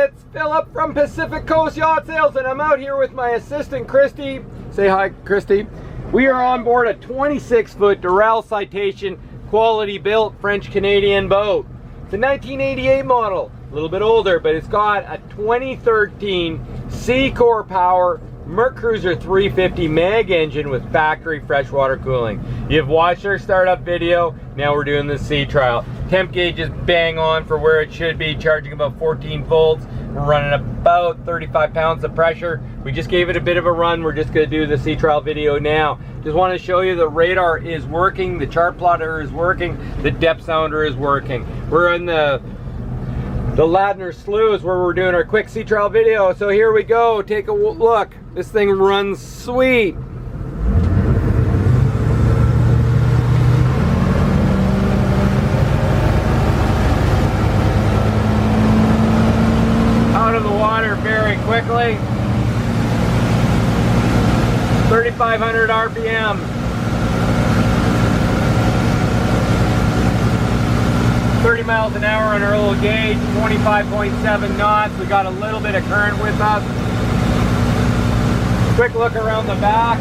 it's Philip from Pacific Coast Yacht Sales, and I'm out here with my assistant Christy. Say hi, Christy. We are on board a 26-foot Doral Citation, quality built French-Canadian boat. It's a 1988 model, a little bit older, but it's got a 2013 Sea-Core Power Mercruiser 350 Mag engine with factory freshwater cooling. You've watched our startup video, now we're doing the sea trial. Temp gauge is bang on for where it should be, charging about 14 volts. We're running about 35 pounds of pressure. We just gave it a bit of a run. We're just going to do the sea trial video now. Just want to show you the radar is working, the chart plotter is working, the depth sounder is working. We're in the Ladner slough where we're doing our quick sea trial video. So here we go, take a look. This thing runs sweet. Out of the water very quickly. 3,500 RPM. 30 miles an hour on our little gauge, 25.7 knots. We got a little bit of current with us. Quick look around the back.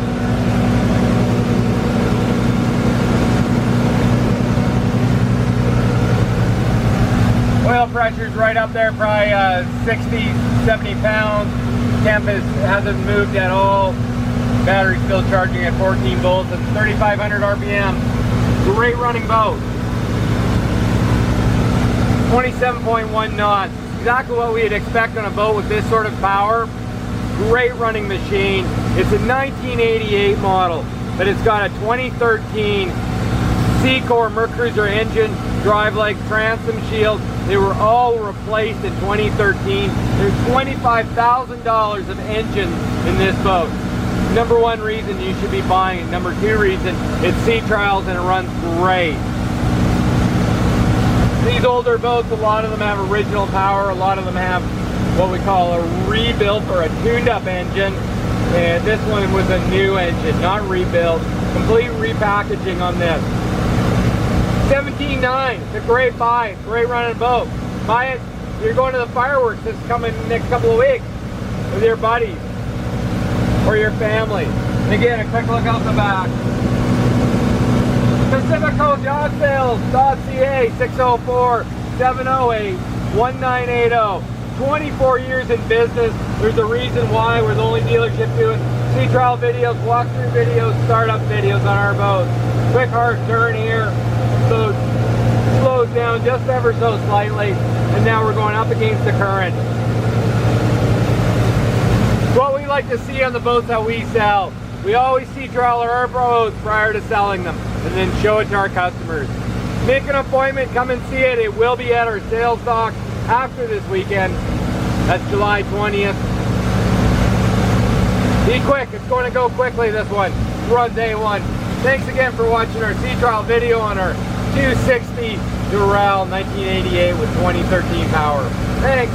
Oil pressure's right up there, probably 60, 70 pounds. Temp hasn't moved at all. Battery's still charging at 14 volts at 3,500 RPM. Great running boat. 27.1 knots. Exactly what we'd expect on a boat with this sort of power. Great running machine. It's a 1988 model, but it's got a 2013 Sea-Core Mercruiser engine, drive leg transom shield. They were all replaced in 2013. There's $25,000 of engines in this boat. Number one reason you should be buying it. Number two reason, it's sea trials and it runs great. These older boats, a lot of them have original power, a lot of them have what we call a rebuilt or a tuned-up engine, and this one was a new engine, not rebuilt. Complete repackaging on this. 17.9, it's a great buy, great running boat. Buy it, you're going to the fireworks that's coming next couple of weeks with your buddies or your family. And again, a quick look out the back. Pacific Coast Yacht Sales.ca 604-708-1980. 24 years in business. There's a reason why we're the only dealership doing sea trial videos, walkthrough videos, startup videos on our boats. Quick hard turn here, so slows down just ever so slightly, and now we're going up against the current. What we like to see on the boats that we sell, we always sea trial our boats prior to selling them, and then show it to our customers. Make an appointment, come and see it. It will be at our sales dock after this weekend. That's July 20th. Be quick, it's going to go quickly this one. We're on day one. Thanks again for watching our sea trial video on our 260 Doral 1988 with 2013 power. Thanks.